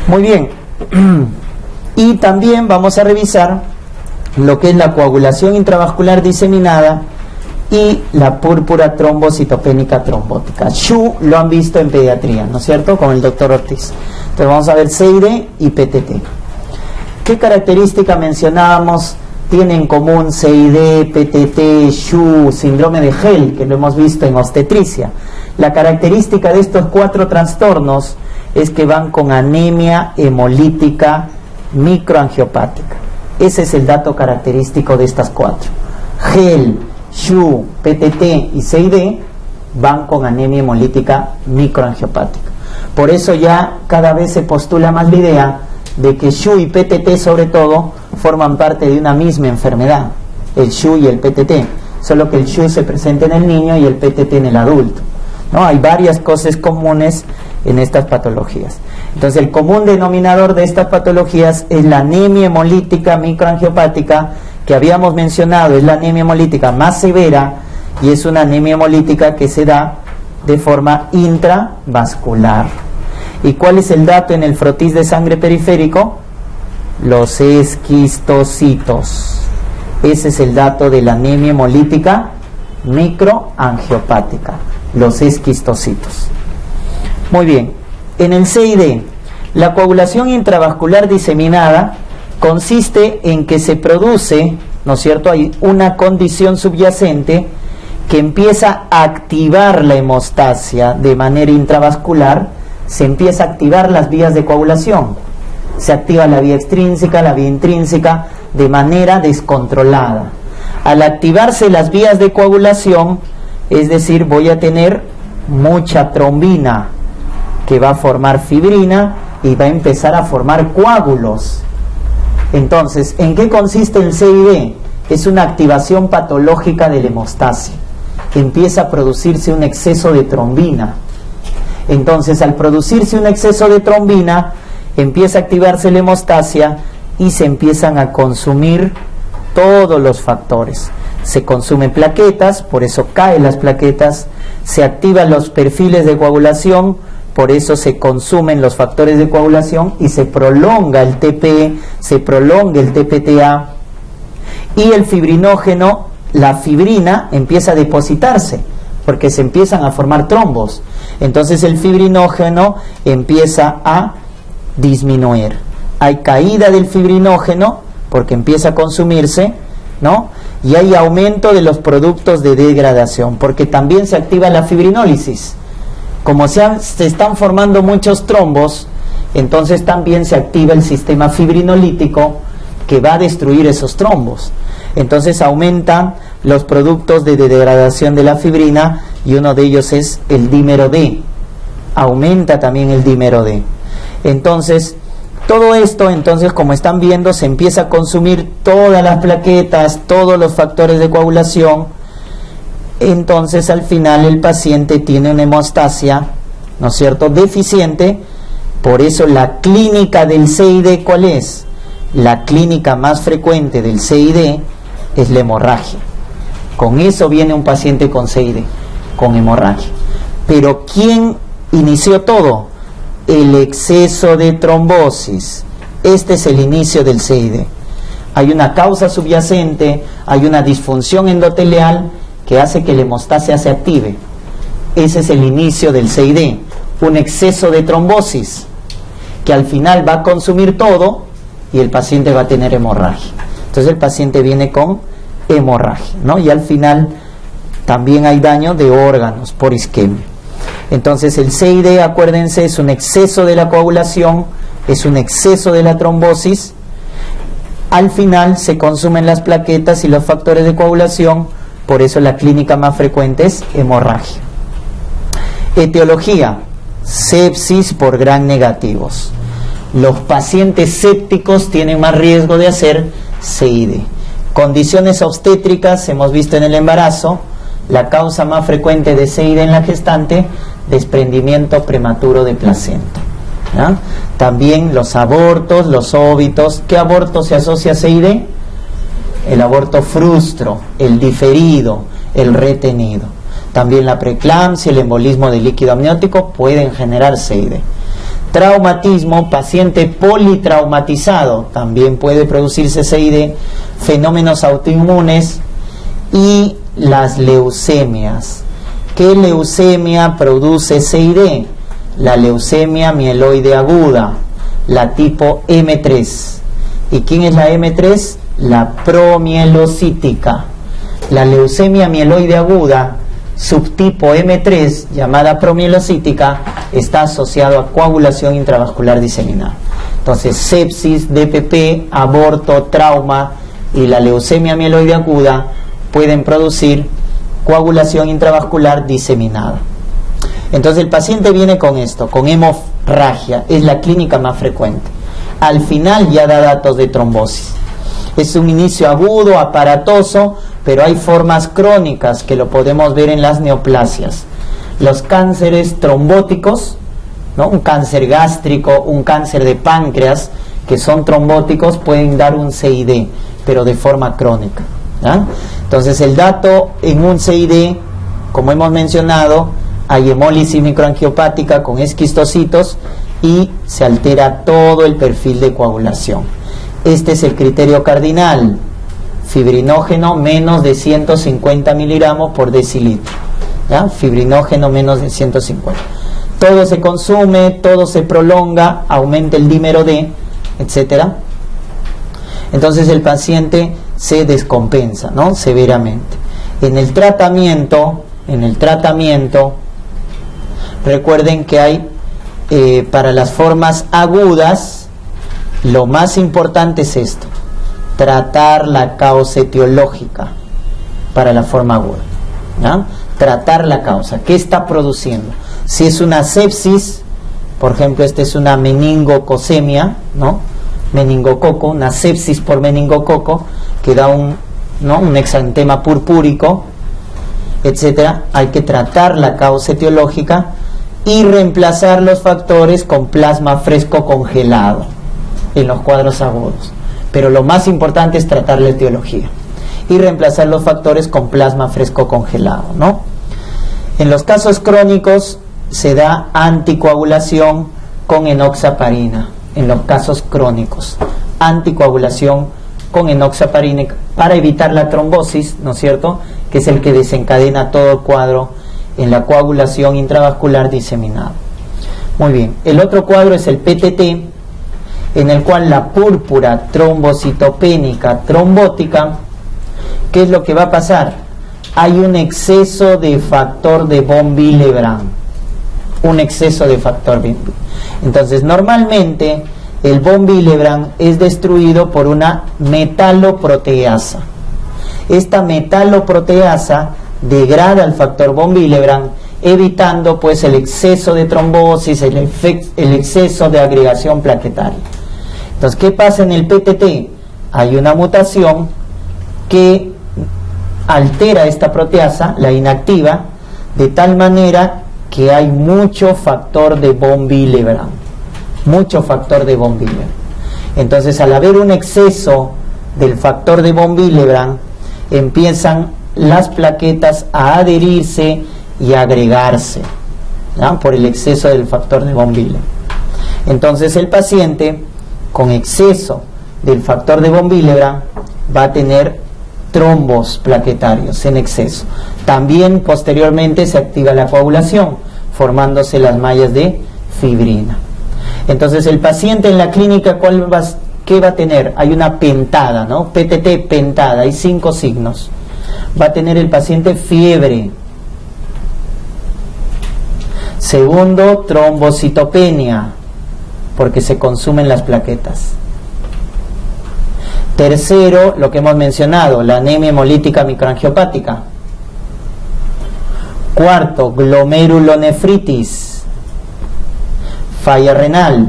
Muy bien. Y también vamos a revisar lo que es la coagulación intravascular diseminada y la púrpura trombocitopénica trombótica. SHU lo han visto en pediatría, ¿no es cierto?, con el doctor Ortiz. Entonces vamos a ver CID y PTT. ¿Qué característica mencionábamos tiene en común CID, PTT, SHU, síndrome de Hell, que lo hemos visto en obstetricia? La característica de estos 4 trastornos es que van con anemia hemolítica microangiopática. Ese es el dato característico de estas 4. Hell, SHU, PTT y CID van con anemia hemolítica microangiopática. Por eso ya cada vez se postula más la idea de que SHU y PTT sobre todo forman parte de una misma enfermedad, el SHU y el PTT, solo que el SHU se presenta en el niño y el PTT en el adulto, ¿no? Hay varias cosas comunes en estas patologías. Entonces el común denominador de estas patologías es la anemia hemolítica microangiopática, que habíamos mencionado, es la anemia hemolítica más severa y es una anemia hemolítica que se da de forma intravascular. ¿Y cuál es el dato en el frotis de sangre periférico? Los esquistocitos. Ese es el dato de la anemia hemolítica microangiopática, los esquistocitos. Muy bien, en el CID, la coagulación intravascular diseminada consiste en que se produce, ¿no es cierto?, hay una condición subyacente que empieza a activar la hemostasia de manera intravascular, se empieza a activar las vías de coagulación, se activa la vía extrínseca, la vía intrínseca, de manera descontrolada. Al activarse las vías de coagulación, es decir, voy a tener mucha trombina que va a formar fibrina y va a empezar a formar coágulos. Entonces, ¿en qué consiste el CID? Es una activación patológica de la hemostasia. Empieza a producirse un exceso de trombina. Entonces, al producirse un exceso de trombina, empieza a activarse la hemostasia y se empiezan a consumir todos los factores. Se consumen plaquetas, por eso caen las plaquetas, se activan los perfiles de coagulación, por eso se consumen los factores de coagulación y se prolonga el TPE, se prolonga el TPTA y el fibrinógeno, la fibrina, empieza a depositarse porque se empiezan a formar trombos. Entonces el fibrinógeno empieza a disminuir. Hay caída del fibrinógeno porque empieza a consumirse, ¿no? Y hay aumento de los productos de degradación porque también se activa la fibrinólisis. Como se están formando muchos trombos, entonces también se activa el sistema fibrinolítico que va a destruir esos trombos. Entonces aumentan los productos de degradación de la fibrina y uno de ellos es el dímero D. Aumenta también el dímero D. Entonces, todo esto, entonces, como están viendo, se empieza a consumir todas las plaquetas, todos los factores de coagulación. Entonces al final el paciente tiene una hemostasia, ¿no es cierto?, deficiente. Por eso la clínica del CID, ¿cuál es? La clínica más frecuente del CID es la hemorragia. Con eso viene un paciente con CID, con hemorragia. Pero ¿quién inició todo? El exceso de trombosis. Este es el inicio del CID. Hay una causa subyacente, hay una disfunción endotelial que hace que la hemostasia se active. Ese es el inicio del CID, un exceso de trombosis que al final va a consumir todo y el paciente va a tener hemorragia. Entonces el paciente viene con hemorragia, ¿no? Y al final también hay daño de órganos por isquemia. Entonces el CID, acuérdense, es un exceso de la coagulación, es un exceso de la trombosis. Al final se consumen las plaquetas y los factores de coagulación. Por eso la clínica más frecuente es hemorragia. Etiología: sepsis por gram negativos. Los pacientes sépticos tienen más riesgo de hacer CID. Condiciones obstétricas, hemos visto en el embarazo, la causa más frecuente de CID en la gestante, desprendimiento prematuro de placenta, ¿ya? También los abortos, los óbitos. ¿Qué aborto se asocia a CID? El aborto frustro, el diferido, el retenido. También la preeclampsia, el embolismo de líquido amniótico pueden generar CID. Traumatismo, paciente politraumatizado, también puede producirse CID, fenómenos autoinmunes y las leucemias. ¿Qué leucemia produce CID? La leucemia mieloide aguda, la tipo M3. ¿Y quién es la M3? La promielocítica. La leucemia mieloide aguda, subtipo M3, llamada promielocítica, está asociado a coagulación intravascular diseminada. Entonces, sepsis, DPP, aborto, trauma y la leucemia mieloide aguda pueden producir coagulación intravascular diseminada. Entonces el paciente viene con esto, con hemorragia, es la clínica más frecuente. Al final ya da datos de trombosis. Es un inicio agudo, aparatoso, pero hay formas crónicas que lo podemos ver en las neoplasias. Los cánceres trombóticos, ¿no? Un cáncer gástrico, un cáncer de páncreas, que son trombóticos, pueden dar un CID, pero de forma crónica, ¿ya? Entonces el dato en un CID, como hemos mencionado, hay hemólisis microangiopática con esquistocitos y se altera todo el perfil de coagulación. Este es el criterio cardinal: fibrinógeno menos de 150 miligramos por decilitro, ¿ya? Fibrinógeno menos de 150. Todo se consume, todo se prolonga, aumenta el dímero D, etcétera. Entonces el paciente se descompensa, ¿no? Severamente. En el tratamiento, recuerden que hay para las formas agudas, lo más importante es esto: tratar la causa etiológica para la forma aguda, ¿no? Tratar la causa, ¿qué está produciendo? Si es una sepsis, por ejemplo, esta es una meningococcemia, ¿no? Meningococo, una sepsis por meningococo, que da un exantema purpúrico, etcétera. Hay que tratar la causa etiológica y reemplazar los factores con plasma fresco congelado en los cuadros agudos. Pero lo más importante es tratar la etiología y reemplazar los factores con plasma fresco congelado, ¿no? En los casos crónicos se da anticoagulación con enoxaparina. En los casos crónicos, anticoagulación con enoxaparina para evitar la trombosis, ¿no es cierto?, que es el que desencadena todo el cuadro en la coagulación intravascular diseminada. Muy bien, el otro cuadro es el PTT, en el cual la púrpura trombocitopénica trombótica, ¿qué es lo que va a pasar? Hay un exceso de factor de von Willebrand, un exceso de factor de... Entonces, normalmente el von Willebrand es destruido por una metaloproteasa. Esta metaloproteasa degrada el factor von Willebrand, evitando pues el exceso de trombosis, el exceso de agregación plaquetaria. Entonces, ¿qué pasa en el PTT? Hay una mutación que altera esta proteasa, la inactiva, de tal manera que hay mucho factor de von Willebrand, mucho factor de von Willebrand. Entonces, al haber un exceso del factor de von Willebrand, empiezan las plaquetas a adherirse y a agregarse, ¿ya?, por el exceso del factor de von Willebrand. Entonces, el paciente con exceso del factor de von Willebrand va a tener trombos plaquetarios en exceso. También posteriormente se activa la coagulación, formándose las mallas de fibrina. Entonces el paciente en la clínica, ¿qué va a tener? Hay una pentada, ¿no? PTT pentada, hay 5 signos. Va a tener el paciente fiebre. Segundo, trombocitopenia, porque se consumen las plaquetas. Tercero, lo que hemos mencionado, la anemia hemolítica microangiopática. Cuarto, glomerulonefritis, falla renal.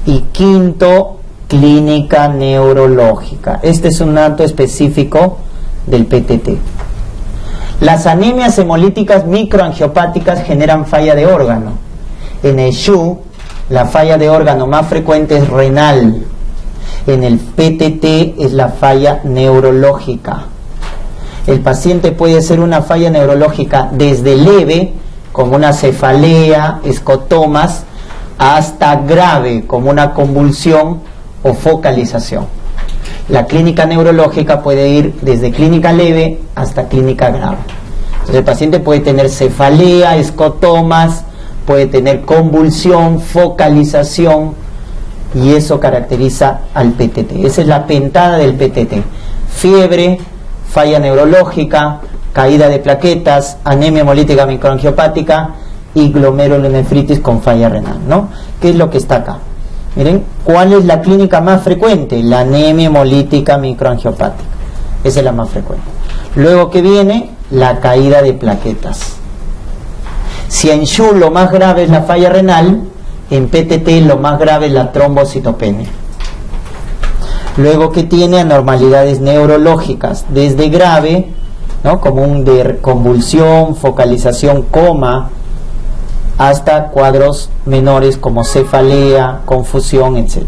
Y quinto, clínica neurológica. Este es un dato específico del PTT. Las anemias hemolíticas microangiopáticas generan falla de órgano. En el SHU, la falla de órgano más frecuente es renal. En el PTT es la falla neurológica. El paciente puede ser una falla neurológica desde leve, como una cefalea, escotomas, hasta grave, como una convulsión o focalización. La clínica neurológica puede ir desde clínica leve hasta clínica grave. Entonces el paciente puede tener cefalea, escotomas, puede tener convulsión, focalización, y eso caracteriza al PTT. Esa es la pentada del PTT: fiebre, falla neurológica, caída de plaquetas, anemia hemolítica microangiopática y glomerulonefritis con falla renal, ¿no? ¿Qué es lo que está acá? Miren, ¿cuál es la clínica más frecuente? La anemia hemolítica microangiopática. Esa es la más frecuente. Luego, ¿qué viene? La caída de plaquetas. Si en SHU lo más grave es la falla renal, en PTT lo más grave es la trombocitopenia. Luego, ¿qué tiene? Anormalidades neurológicas, desde grave, ¿no?, común de convulsión, focalización, coma, hasta cuadros menores como cefalea, confusión, etc.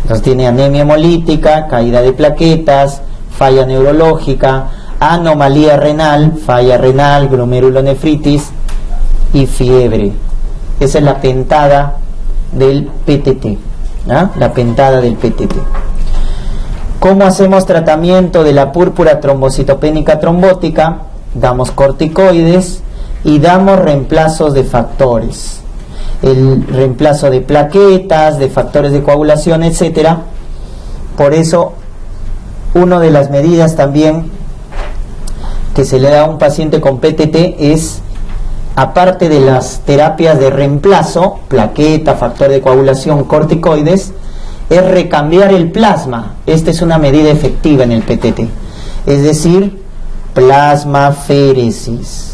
Entonces tiene anemia hemolítica, caída de plaquetas, falla neurológica, anomalía renal, falla renal, glomerulonefritis y fiebre. Esa es la pentada del PTT, ¿ah? La pentada del PTT. ¿Cómo hacemos tratamiento de la púrpura trombocitopénica trombótica? Damos corticoides y damos reemplazos de factores. El reemplazo de plaquetas, de factores de coagulación, etcétera. Por eso, una de las medidas también que se le da a un paciente con PTT es, aparte de las terapias de reemplazo, plaqueta, factor de coagulación, corticoides, es recambiar el plasma. Esta es una medida efectiva en el PTT, es decir, plasmaféresis.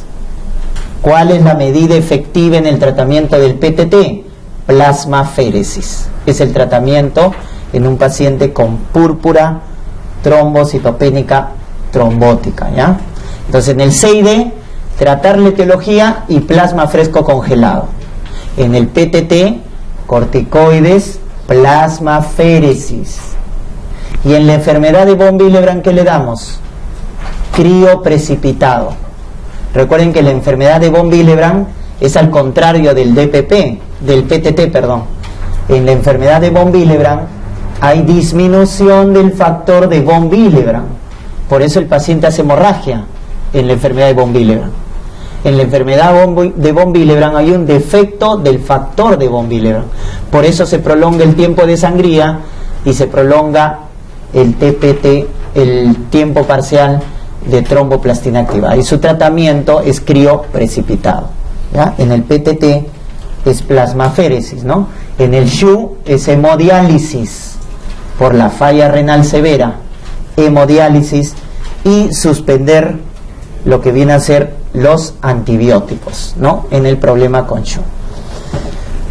¿Cuál es la medida efectiva en el tratamiento del PTT? Plasmaféresis. Es el tratamiento en un paciente con púrpura trombocitopénica trombótica, ¿ya? Entonces, en el CID, tratar la etiología y plasma fresco congelado. En el PTT, corticoides, plasmaféresis. Y en la enfermedad de von Willebrand, ¿qué le damos? Crioprecipitado. Recuerden que la enfermedad de von Willebrand es al contrario del del PTT, perdón. En la enfermedad de von Willebrand hay disminución del factor de von Willebrand. Por eso el paciente hace hemorragia en la enfermedad de von Willebrand. En la enfermedad de von Willebrand hay un defecto del factor de von Willebrand. Por eso se prolonga el tiempo de sangría y se prolonga el TPT, el tiempo parcial de tromboplastina activa. Y su tratamiento es crioprecipitado, ¿ya? En el PTT es plasmaféresis, ¿no? En el SHU es hemodiálisis por la falla renal severa, hemodiálisis, y suspender lo que viene a ser los antibióticos, ¿no?, en el problema con SHU.